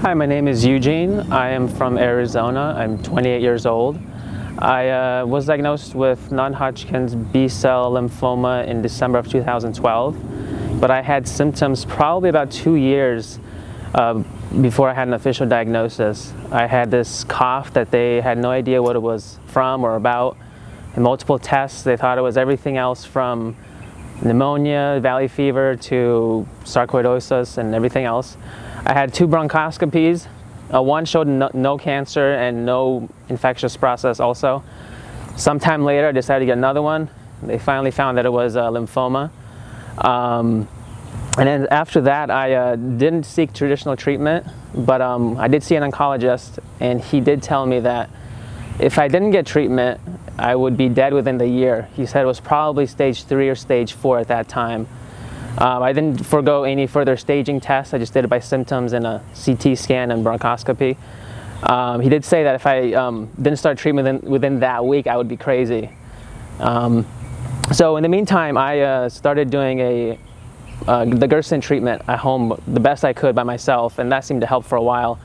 Hi, my name is Eugene. I am from Arizona. I'm 28 years old. I was diagnosed with non-Hodgkin's B-cell lymphoma in December of 2012, but I had symptoms probably about 2 years before I had an official diagnosis. I had this cough that they had no idea what it was from or about. In multiple tests, they thought it was everything else from pneumonia, valley fever, to sarcoidosis and everything else. I had 2 bronchoscopies. One showed no cancer and no infectious process also. Sometime later, I decided to get another one. They finally found that it was lymphoma. And then after that, I didn't seek traditional treatment, but I did see an oncologist, and he did tell me that if I didn't get treatment, I would be dead within the year. He said it was probably stage 3 or stage 4 at that time. I didn't forego any further staging tests. I just did it by symptoms and a CT scan and bronchoscopy. He did say that if I didn't start treatment within that week, I would be crazy. So in the meantime, I started doing the Gerson treatment at home the best I could by myself, and that seemed to help for a while.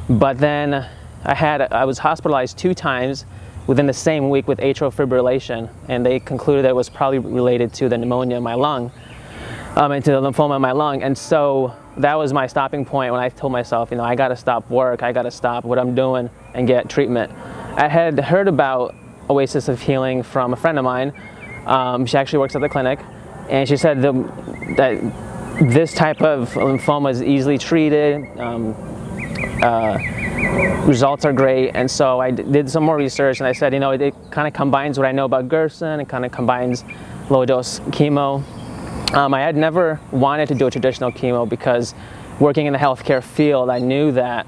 But then I was hospitalized 2 times within the same week with atrial fibrillation, and they concluded that it was probably related to the pneumonia in my lung. Into the lymphoma in my lung. And so that was my stopping point when I told myself, you know, I gotta stop work, I gotta stop what I'm doing and get treatment. I had heard about Oasis of Healing from a friend of mine. She actually works at the clinic, and she said that this type of lymphoma is easily treated, results are great. And so I did some more research, and I said, you know, it kind of combines what I know about Gerson, it kind of combines low dose chemo. I had never wanted to do a traditional chemo because working in the healthcare field, I knew that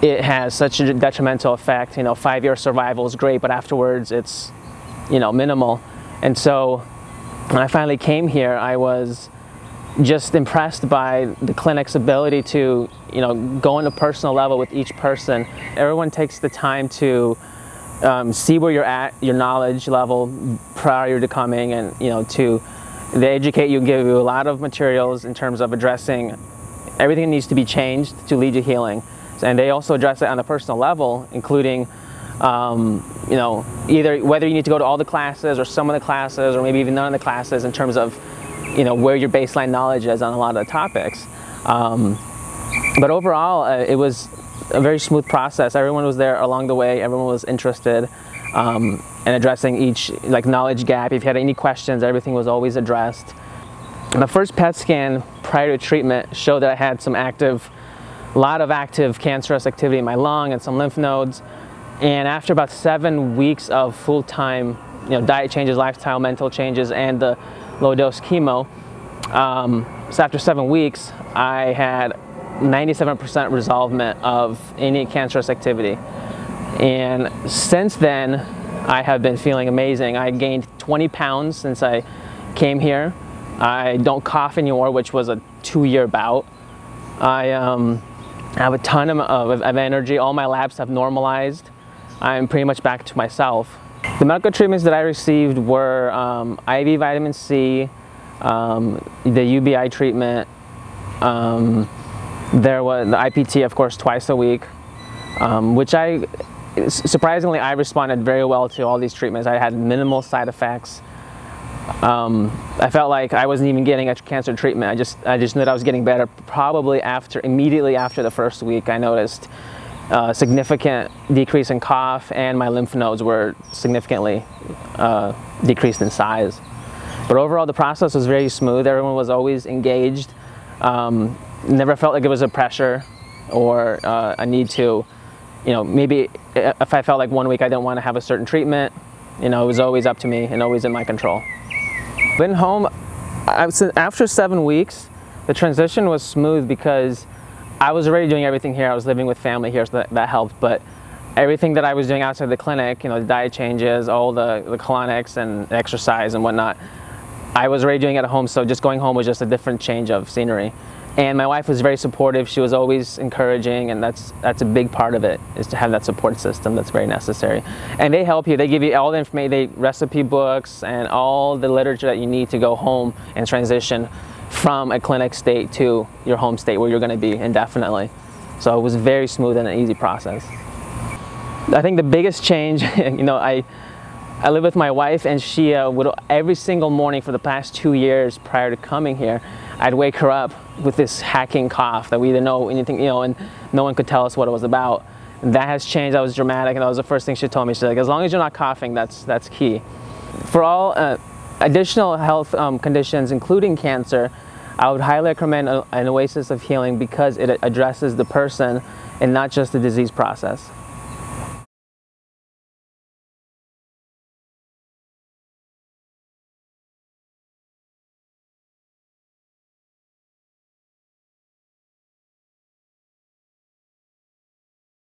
it has such a detrimental effect. You know, 5-year survival is great, but afterwards it's, you know, minimal. And so when I finally came here, I was just impressed by the clinic's ability to, you know, go on a personal level with each person. Everyone takes the time to see where you're at, your knowledge level prior to coming, and, you know, they educate you, give you a lot of materials in terms of addressing everything that needs to be changed to lead to healing. And they also address it on a personal level, including, you know, either whether you need to go to all the classes or some of the classes or maybe even none of the classes in terms of, you know, where your baseline knowledge is on a lot of the topics. But overall, it was a very smooth process. Everyone was there along the way. Everyone was interested. And addressing each knowledge gap. If you had any questions, everything was always addressed. My first PET scan prior to treatment showed that I had a lot of active cancerous activity in my lung and some lymph nodes. And after about 7 weeks of full-time, you know, diet changes, lifestyle, mental changes, and the low-dose chemo, so after 7 weeks, I had 97% resolvement of any cancerous activity. And since then, I have been feeling amazing. I gained 20 pounds since I came here. I don't cough anymore, which was a 2-year bout. I have a ton of energy. All my labs have normalized. I'm pretty much back to myself. The medical treatments that I received were IV vitamin C, the UBI treatment, there was the IPT, of course, twice a week, which surprisingly, I responded very well to all these treatments. I had minimal side effects. I felt like I wasn't even getting a cancer treatment. I just knew that I was getting better. Probably immediately after the first week, I noticed a significant decrease in cough, and my lymph nodes were significantly decreased in size. But overall, the process was very smooth. Everyone was always engaged. Never felt like it was a pressure or a need to, you know, maybe if I felt like 1 week I didn't want to have a certain treatment, you know, it was always up to me and always in my control. Been home, after 7 weeks, the transition was smooth because I was already doing everything here. I was living with family here, so that helped. But everything that I was doing outside the clinic, you know, the diet changes, all the colonics and exercise and whatnot, I was already doing it at home. So just going home was just a different change of scenery. And my wife was very supportive. She was always encouraging, and that's a big part of it, is to have that support system. That's very necessary. And they help you. They give you all the information, recipe books and all the literature that you need to go home and transition from a clinic state to your home state where you're going to be indefinitely. So it was very smooth and an easy process. I think the biggest change, you know, I live with my wife, and she would, every single morning for the past 2 years prior to coming here, I'd wake her up with this hacking cough that we didn't know anything, you know, and no one could tell us what it was about. And that has changed. That was dramatic, and that was the first thing she told me. She's like, as long as you're not coughing, that's key. For all additional health conditions, including cancer, I would highly recommend An Oasis of Healing because it addresses the person and not just the disease process.